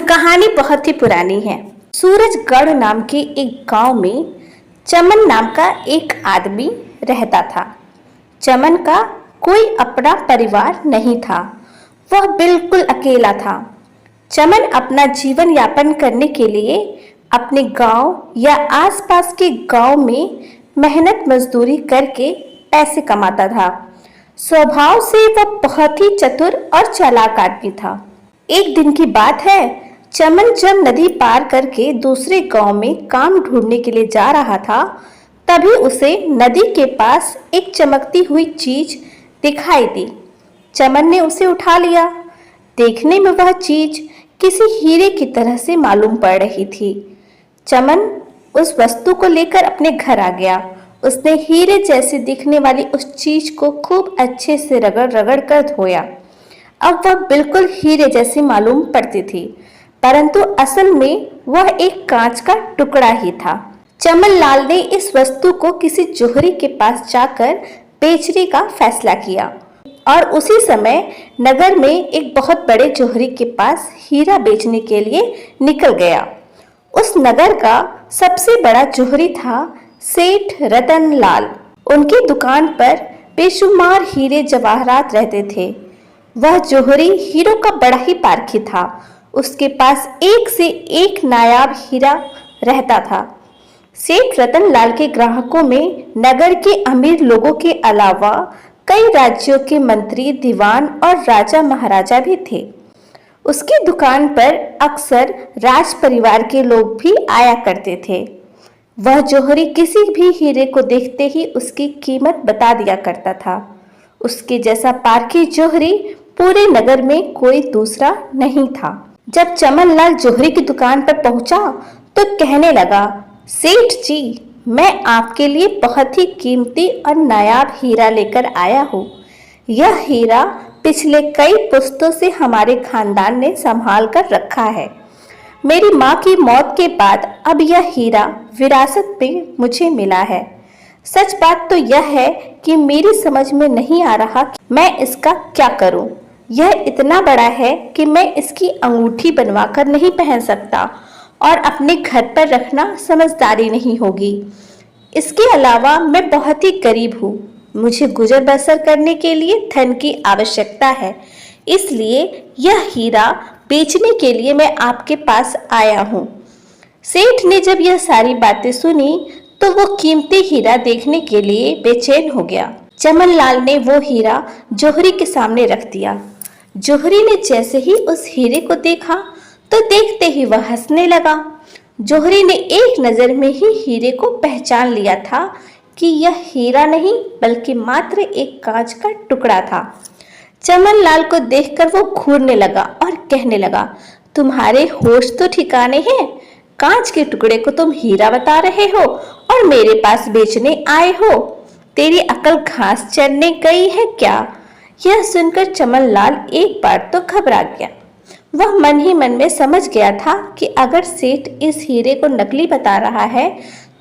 कहानी बहुत ही पुरानी है। सूरजगढ़ नाम के एक गांव में चमन नाम का एक आदमी रहता था। चमन का कोई अपना परिवार नहीं था, वह बिल्कुल अकेला था। चमन अपना जीवन यापन करने के लिए अपने गांव या आसपास के गांव में मेहनत मजदूरी करके पैसे कमाता था। स्वभाव से वह बहुत ही चतुर और चालाक आदमी था। एक दिन की बात है, चमन जब नदी पार करके दूसरे गांव में काम ढूंढने के लिए जा रहा था, तभी उसे नदी के पास एक चमकती हुई चीज दिखाई दी। चमन ने उसे उठा लिया। देखने में वह चीज किसी हीरे की तरह से मालूम पड़ रही थी। चमन उस वस्तु को लेकर अपने घर आ गया। उसने हीरे जैसे दिखने वाली उस चीज को खूब अच्छे से रगड़ रगड़ कर धोया। अब वह बिल्कुल हीरे जैसी मालूम पड़ती थी, परंतु असल में वह एक कांच का टुकड़ा ही था। चमन लाल ने इस वस्तु को किसी जोहरी के पास जाकर बेचने का फैसला किया और उसी समय नगर में एक बहुत बड़े जोहरी के पास हीरा बेचने के लिए निकल गया। उस नगर का सबसे बड़ा जोहरी था सेठ रतन लाल। उनकी दुकान पर बेशुमार हीरे जवाहरात रहते थे। वह जोहरी हीरो का बड़ा ही पारखी था। उसके पास एक से एक नायाब हीरा रहता था। सेठ रतन लाल के ग्राहकों में नगर के अमीर लोगों के अलावा कई राज्यों के मंत्री, दीवान और राजा महाराजा भी थे। उसकी दुकान पर अक्सर राज परिवार के लोग भी आया करते थे। वह जोहरी किसी भी हीरे को देखते ही उसकी कीमत बता दिया करता था। उसके जैसा पारखी जोहरी पूरे नगर में कोई दूसरा नहीं था। जब चमन लाल जोहरी की दुकान पर पहुंचा तो कहने लगा, सेठ जी, मैं आपके लिए बहुत ही कीमती और नायाब हीरा लेकर आया हूँ। यह हीरा पिछले कई पुश्तों से हमारे खानदान ने संभाल कर रखा है। मेरी माँ की मौत के बाद अब यह हीरा विरासत में मुझे मिला है। सच बात तो यह है कि मेरी समझ में नहीं आ रहा कि मैं इसका क्या करूं। यह इतना बड़ा है कि मैं इसकी अंगूठी बनवाकर नहीं पहन सकता और अपने घर पर रखना समझदारी नहीं होगी। इसके अलावा मैं बहुत ही गरीब हूँ। मुझे गुजर बसर करने के लिए धन की आवश्यकता है, इसलिए यह हीरा बेचने के लिए मैं आपके पास आया हूँ। सेठ ने जब यह सारी बातें सुनी तो वो कीमती हीरा देखने के लिए बेचैन हो गया। चमन लाल ने वो हीरा जोहरी के सामने रख दिया। जोहरी ने जैसे ही उस हीरे को देखा तो देखते ही वह हंसने लगा। जोहरी ने एक नजर में ही हीरे को पहचान लिया था कि यह हीरा नहीं बल्कि मात्र एक कांच का टुकड़ा था। चमन लाल को देखकर वो घूरने लगा और कहने लगा, तुम्हारे होश तो ठिकाने हैं? कांच के टुकड़े को तुम हीरा बता रहे हो और मेरे पास बेचने आए हो? तेरी अकल घास चरने गई है क्या? यह सुनकर चमन लाल एक बार तो घबरा गया। वह मन ही मन में समझ गया था कि अगर सेठ इस हीरे को नकली बता रहा है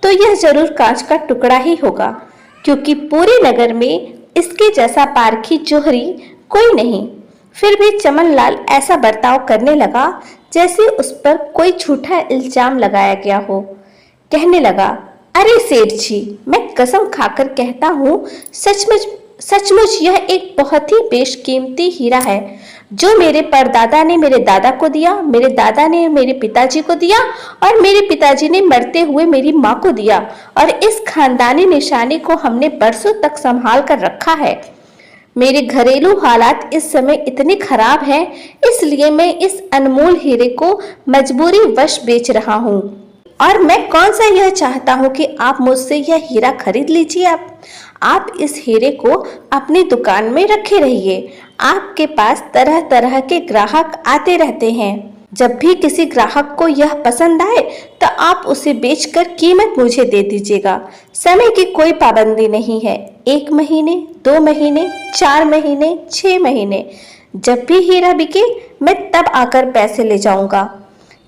तो यह जरूर कांच का टुकड़ा ही होगा, क्योंकि पूरे नगर में इसके जैसा पारखी जोहरी कोई नहीं। फिर भी चमन लाल ऐसा बर्ताव करने लगा जैसे उस पर कोई झूठा इल्जाम लगाया गया हो। कहने लगा, अरे सेठ जी, मैं कसम खाकर कहता हूँ, सचमुच यह एक बहुत ही बेशकीमती हीरा है जो मेरे परदादा ने मेरे दादा को दिया, मेरे दादा ने मेरे पिताजी को दिया और मेरे पिताजी ने मरते हुए मेरी माँ को दिया, और इस खानदानी निशानी को हमने बरसों तक संभाल कर रखा है। मेरे घरेलू हालात इस समय इतने खराब हैं, इसलिए मैं इस अनमोल हीरे को मजबूरी वश बेच रहा हूँ। और मैं कौन सा यह चाहता हूँ कि आप मुझसे यह हीरा खरीद लीजिए। आप इस हीरे को अपनी दुकान में रखे रहिए। आपके पास तरह तरह के ग्राहक आते रहते हैं। जब भी किसी ग्राहक को यह पसंद आए तो आप उसे बेचकर कीमत मुझे दे दीजिएगा। समय की कोई पाबंदी नहीं है। 1 महीने, 2 महीने, 4 महीने, 6 महीने, जब भी हीरा बिके मैं तब आकर पैसे ले जाऊंगा।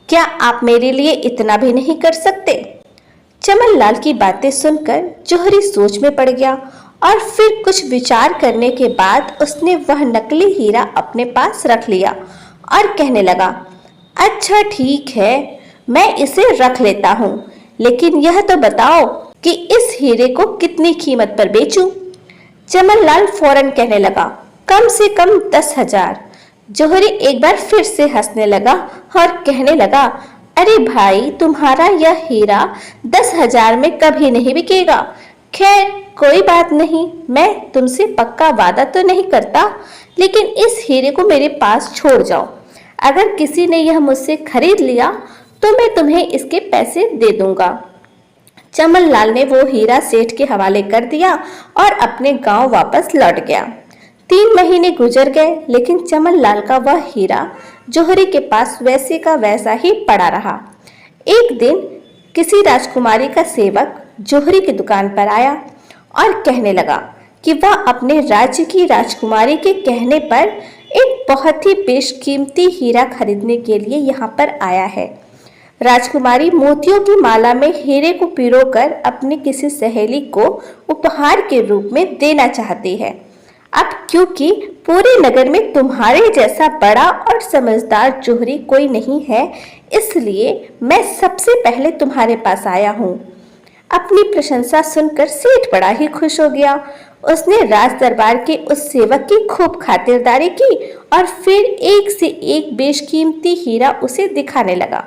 क्या आप मेरे लिए इतना भी नहीं कर सकते? चमन लाल की बातें सुनकर जोहरी सोच में पड़ गया और फिर कुछ विचार करने के बाद उसने वह नकली हीरा अपने पास रख लिया और कहने लगा, अच्छा ठीक है, मैं इसे रख लेता हूँ, लेकिन यह तो बताओ कि इस हीरे को कितनी कीमत पर बेचूं? चमन लाल फौरन कहने लगा, कम से कम 10,000। जौहरी एक बार फिर से हंसने लगा और कहने लगा, अरे भाई, तुम्हारा यह हीरा 10,000 में कभी नहीं बिकेगा। खैर कोई बात नहीं, मैं तुमसे पक्का वादा तो नहीं करता, लेकिन इस हीरे को मेरे पास छोड़ जाओ। अगर किसी ने यह मुझसे खरीद लिया तो मैं तुम्हें इसके पैसे दे दूंगा। चमन लाल ने वो हीरा सेठ के हवाले कर दिया और अपने गांव वापस लौट गया। 3 महीने गुजर गए, लेकिन चमन लाल का वह हीरा जौहरी के पास वैसे का वैसा ही पड़ा रहा। एक दिन किसी राजकुमारी का सेवक जौहरी की दुकान पर आया और कहने लगा कि वह अपने राज्य की राजकुमारी के कहने पर एक बहुत ही बेशकीमती हीरा खरीदने के लिए यहाँ पर आया है। राजकुमारी मोतियों की माला में हीरे को पिरोकर अपनी किसी सहेली को उपहार के रूप में देना चाहती है। अब क्योंकि पूरे नगर में तुम्हारे जैसा बड़ा और समझदार जौहरी कोई नहीं है, इसलिए मैं सबसे पहले तुम्हारे पास आया हूँ। अपनी प्रशंसा सुनकर सेठ बड़ा ही खुश हो गया। उसने राज दरबार के उस सेवक की खूब खातिरदारी की और फिर एक से एक बेशकीमती हीरा उसे दिखाने लगा।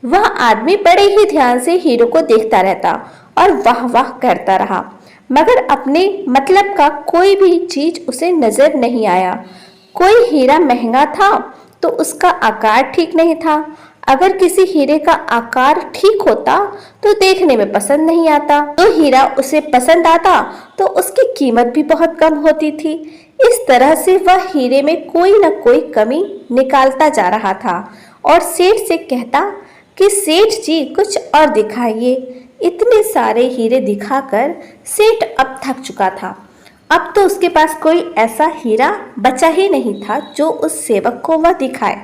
वह आदमी बड़े ही ध्यान से हीरो को देखता रहता और वाह वाह करता रहा, मगर अपने मतलब का कोई भी चीज उसे नजर नहीं आया। कोई हीरा महंगा था तो उसका आकार ठीक नहीं था। अगर किसी हीरे का आकार ठीक होता तो देखने में पसंद नहीं आता, तो हीरा उसे पसंद आता तो उसकी कीमत भी बहुत कम होती थी। इस तरह से वह हीरे में कोई न कोई कमी निकालता जा रहा था और सेठ से कहता कि सेठ जी कुछ और दिखाइए। इतने सारे हीरे दिखाकर सेठ अब थक चुका था। अब तो उसके पास कोई ऐसा हीरा बचा ही नहीं था जो उस सेवक को वह दिखाए।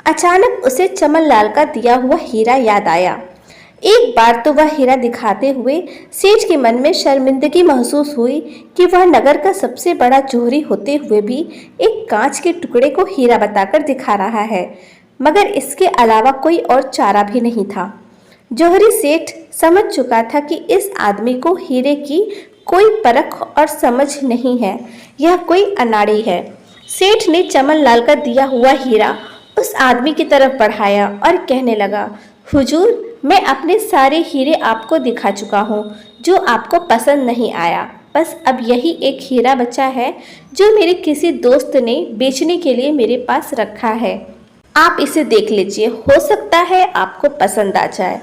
अचानक उसे चमन लाल का दिया हुआ हीरा याद आया। एक बार तो वह हीरा दिखाते हुए सेठ के मन में शर्मिंदगी महसूस हुई कि वह नगर का सबसे बड़ा जौहरी होते हुए भी एक कांच के टुकड़े को हीरा बताकर दिखा रहा है, मगर इसके अलावा कोई और चारा भी नहीं था। जौहरी सेठ समझ चुका था कि इस आदमी को हीरे की कोई परख और समझ नहीं है, यह कोई अनाड़ी है। सेठ ने चमन लाल का दिया हुआ हीरा उस आदमी की तरफ बढ़ाया और कहने लगा, हुजूर, मैं अपने सारे हीरे आपको दिखा चुका हूँ जो आपको पसंद नहीं आया। बस अब यही एक हीरा बचा है जो मेरे किसी दोस्त ने बेचने के लिए मेरे पास रखा है। आप इसे देख लीजिए, हो सकता है आपको पसंद आ जाए।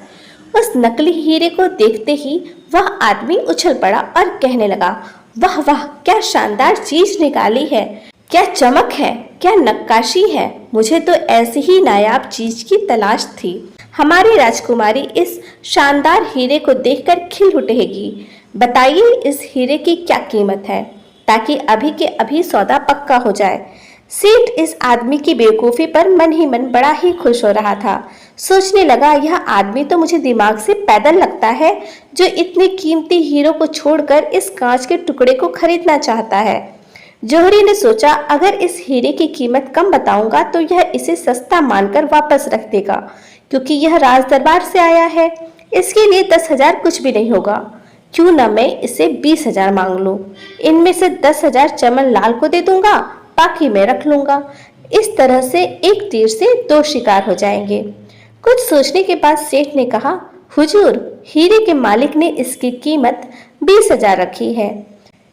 उस नकली हीरे को देखते ही वह आदमी उछल पड़ा और कहने लगा, वाह वाह, क्या शानदार चीज निकाली है, क्या चमक है, क्या नक्काशी है। मुझे तो ऐसी ही नायाब चीज की तलाश थी। हमारी राजकुमारी इस शानदार हीरे को देखकर खिल उठेगी। बताइए इस हीरे की क्या कीमत है, ताकि अभी के अभी सौदा पक्का हो जाए। सेठ इस आदमी की बेवकूफ़ी पर मन ही मन बड़ा ही खुश हो रहा था। सोचने लगा, यह आदमी तो मुझे दिमाग से पैदल लगता है जो इतने कीमती हीरो को छोड़कर इस कांच के टुकड़े को खरीदना चाहता है। जौहरी ने सोचा, अगर इस हीरे की कीमत कम बताऊंगा तो यह इसे सस्ता मानकर वापस रख देगा, क्योंकि यह राज दरबार से आया है। इसके लिए 10,000 कुछ भी नहीं होगा। क्यों न मैं इसे 20,000 मांग लूं। इनमें से 10,000 चमन लाल को दे दूंगा, बाकी मैं रख लूंगा। इस तरह से एक तीर से 2 शिकार हो जाएंगे। कुछ सोचने के बाद सेठ ने कहा, हुजूर, हीरे के मालिक ने इसकी कीमत 20,000 रखी है।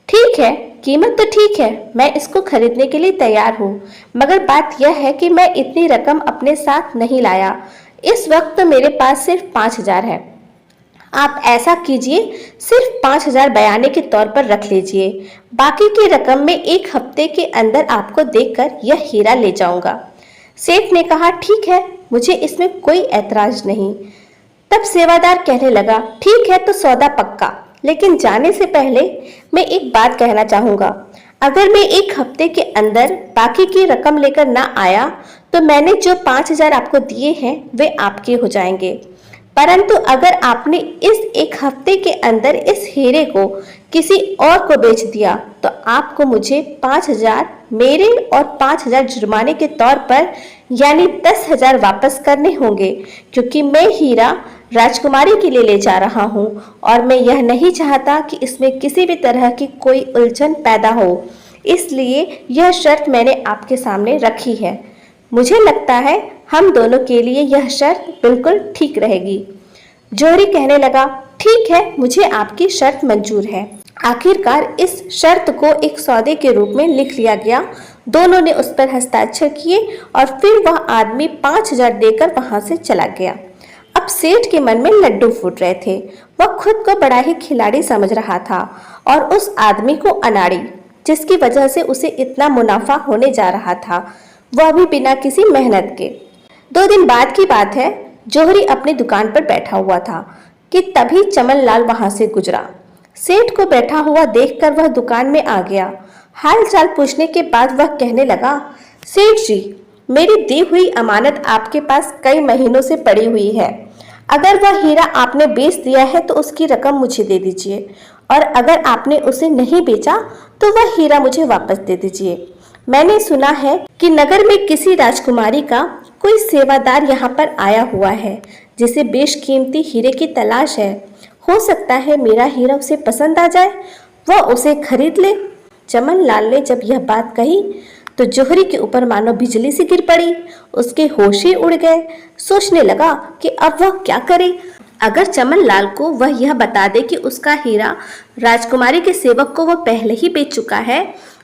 ठीक है, कीमत तो ठीक है, मैं इसको खरीदने के लिए तैयार हूँ, मगर बात यह है कि मैं इतनी रकम अपने साथ नहीं लाया। इस वक्त मेरे पास सिर्फ 5,000 है। आप ऐसा कीजिए, सिर्फ 5,000 बयाने के तौर पर रख लीजिए। बाकी की रकम में 1 हफ्ते के अंदर आपको देकर यह हीरा ले जाऊंगा। सेठ ने कहा, ठीक है, मुझे इसमें कोई ऐतराज नहीं। तब सेवादार कहने लगा, ठीक है तो सौदा पक्का, लेकिन जाने से पहले मैं एक बात कहना चाहूंगा। अगर मैं 1 हफ्ते के अंदर बाकी की रकम लेकर ना आया तो मैंने जो 5,000 आपको दिए हैं वे आपके हो जाएंगे। परंतु अगर आपने इस 1 हफ्ते के अंदर इस हीरे को किसी और को बेच दिया तो आपको मुझे 5,000 मेरे और 5,000 जुर्माने के तौर पर यानी 10,000 वापस करने होंगे, क्योंकि मैं हीरा राजकुमारी के लिए ले जा रहा हूँ और मैं यह नहीं चाहता कि इसमें किसी भी तरह की कोई उलझन पैदा हो। इसलिए यह शर्त मैंने आपके सामने रखी है। मुझे लगता है हम दोनों के लिए यह शर्त बिल्कुल ठीक रहेगी। जौहरी कहने लगा, ठीक है, मुझे आपकी शर्त मंजूर है। आखिरकार इस शर्त को एक सौदे के रूप में लिख लिया गया। दोनों ने उस पर हस्ताक्षर किए और फिर वह आदमी 5,000 देकर वहां से चला गया। अब सेठ के मन में लड्डू फूट रहे थे। वह खुद को बड़ा ही खिलाड़ी समझ रहा था और उस आदमी को अनाड़ी, जिसकी वजह से उसे इतना मुनाफा होने जा रहा था, वह भी बिना किसी मेहनत के। 2 दिन बाद की बात है। जौहरी अपनी दुकान पर बैठा हुआ था कि तभी चमन लाल वहां से गुजरा। सेठ को बैठा हुआ देखकर वह दुकान में आ गया। हाल चाल पूछने के बाद वह कहने लगा, सेठ जी, मेरी दी हुई अमानत आपके पास कई महीनों से पड़ी हुई है। अगर वह हीरा आपने बेच दिया है तो उसकी रकम मुझे दे दीजिए, और अगर आपने उसे नहीं बेचा तो वह हीरा मुझे वापस दे दीजिए। मैंने सुना है कि नगर में किसी राजकुमारी का कोई सेवादार यहाँ पर आया हुआ है, जिसे बेशकीमती हीरे की तलाश है। हो सकता है मेरा हीरा उसे पसंद आ जाए, वह उसे खरीद ले। चमन लाल ने जब यह बात कही तो जौहरी के ऊपर मानो बिजली सी गिर पड़ी। उसके होश ही उड़ गए। सोचने लगा कि अब वह क्या करे। अगर चमन लाल को वह यह बता दे कि उसका हीरा राजकुमारी के सेवक को वह पहले ही बेच चुका है,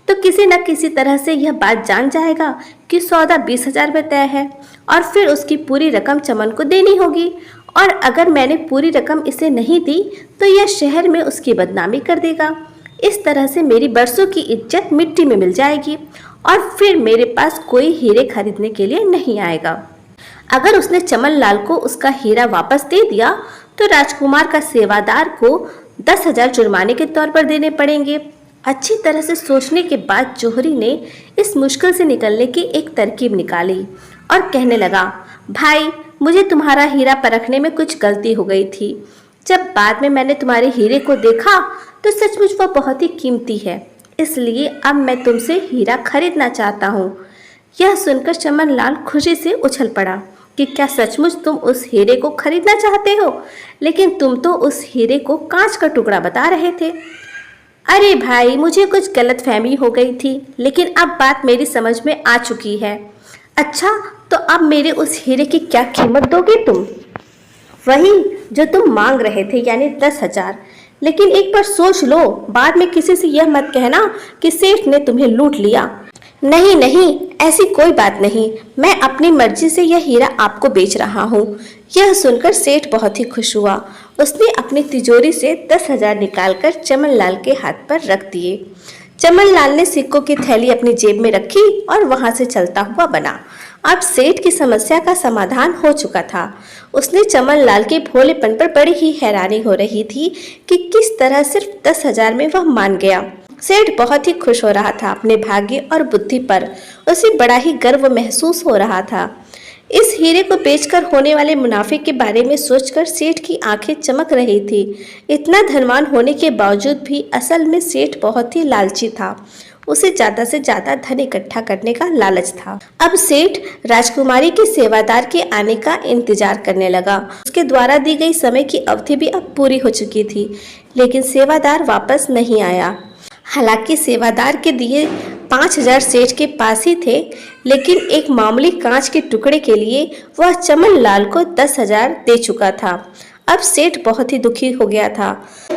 तो किसी न किसी तरह से यह बात जान जाएगा कि सौदा 20,000 में तय है और फिर उसकी पूरी रकम चमन को देनी होगी। और अगर मैंने पूरी रकम इसे नहीं दी तो यह शहर में उसकी बदनामी कर देगा। इस तरह से मेरी बरसों की इज्जत मिट्टी में मिल जाएगी और फिर मेरे पास कोई हीरे खरीदने के लिए नहीं आएगा। अगर उसने चमन लाल को उसका हीरा वापस दे दिया तो राजकुमार का सेवादार को 10,000 जुर्माने के तौर पर देने पड़ेंगे। अच्छी तरह से सोचने के बाद जौहरी ने इस मुश्किल से निकलने की एक तरकीब निकाली और कहने लगा, भाई, मुझे तुम्हारा हीरा परखने में कुछ गलती हो गई थी। जब बाद में मैंने तुम्हारे हीरे को देखा तो सचमुच वह बहुत ही कीमती है, इसलिए अब मैं तुमसे हीरा खरीदना चाहता हूँ। यह सुनकर चमन लाल खुशी से उछल पड़ा कि क्या सचमुच तुम उस हीरे को खरीदना चाहते हो? लेकिन तुम तो उस हीरे को कांच का टुकड़ा बता रहे थे। अरे भाई, मुझे कुछ गलतफहमी हो गई थी, लेकिन अब बात मेरी समझ में आ चुकी है। अच्छा, तो अब मेरे उस हीरे की क्या कीमत दोगे तुम? वही जो तुम मांग रहे थे, यानी 10,000। लेकिन एक बार सोच लो, बाद में किसी से यह मत कहना कि सेठ ने तुम्हें लूट लिया। नहीं नहीं, ऐसी कोई बात नहीं, मैं अपनी मर्जी से यह हीरा आपको बेच रहा हूँ। यह सुनकर सेठ बहुत ही खुश हुआ। उसने अपनी तिजोरी से 10,000 निकालकर चमन लाल के हाथ पर रख दिए। चमन लाल ने सिक्कों की थैली अपनी जेब में रखी और वहां से चलता हुआ बना। अब सेठ की समस्या का समाधान हो चुका था। उसने चमन लाल के भोलेपन पर बड़ी ही हैरानी हो रही थी कि किस तरह सिर्फ 10,000 में वह मान गया। सेठ बहुत ही खुश हो रहा था अपने भाग्य और बुद्धि पर। उसे बड़ा ही गर्व महसूस हो रहा था। इस हीरे को बेचकर होने वाले मुनाफे के बारे में सोचकर सेठ की आंखें चमक रही थी। इतना धनवान होने के बावजूद भी असल में सेठ बहुत ही लालची था। उसे ज्यादा से ज्यादा धन इकट्ठा करने का लालच था। अब सेठ राजकुमारी के सेवादार के आने का इंतजार करने लगा। उसके द्वारा दी गई समय की अवधि भी अब पूरी हो चुकी थी, लेकिन सेवादार वापस नहीं आया। हालांकि सेवादार के दिए 5,000 सेठ के पास ही थे, लेकिन एक मामूली कांच के टुकड़े के लिए वह चमन लाल को 10,000 दे चुका था। अब सेठ बहुत ही दुखी हो गया था।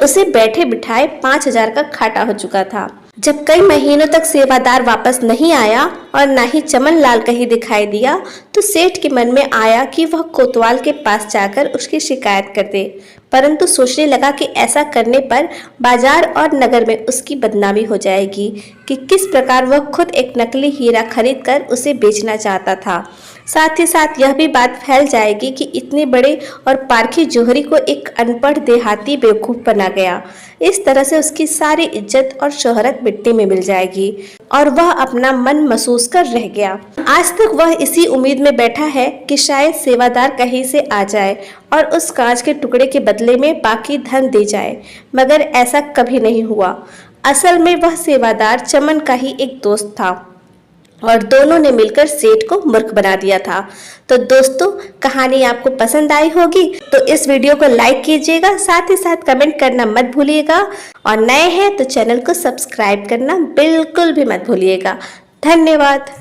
उसे बैठे बिठाए 5,000 का घाटा हो चुका था। जब कई महीनों तक सेवादार वापस नहीं आया और न ही चमन लाल कहीं दिखाई दिया, तो सेठ के मन में आया कि वह कोतवाल के पास जाकर उसकी शिकायत कर दे। परंतु सोचने लगा कि ऐसा करने पर बाजार और नगर में उसकी बदनामी हो जाएगी कि किस प्रकार वह खुद एक नकली हीरा खरीदकर उसे बेचना चाहता था। साथ ही साथ यह भी बात फैल जाएगी कि इतने बड़े और पारखी जौहरी को एक अनपढ़ देहाती बेवकूफ बना गया। इस तरह से उसकी सारी इज्जत और शोहरत मिट्टी में मिल जाएगी और वह अपना मन महसूस कर रह गया। आज तक वह इसी उम्मीद में बैठा है कि शायद सेवादार कहीं से आ जाए और उस कांच के टुकड़े के बदले में बाकी धन दे जाए, मगर ऐसा कभी नहीं हुआ। असल में वह सेवादार चमन का ही एक दोस्त था और दोनों ने मिलकर सेठ को मूर्ख बना दिया था। तो दोस्तों, कहानी आपको पसंद आई होगी तो इस वीडियो को लाइक कीजिएगा, साथ ही साथ कमेंट करना मत भूलिएगा, और नए हैं तो चैनल को सब्सक्राइब करना बिल्कुल भी मत भूलिएगा। धन्यवाद।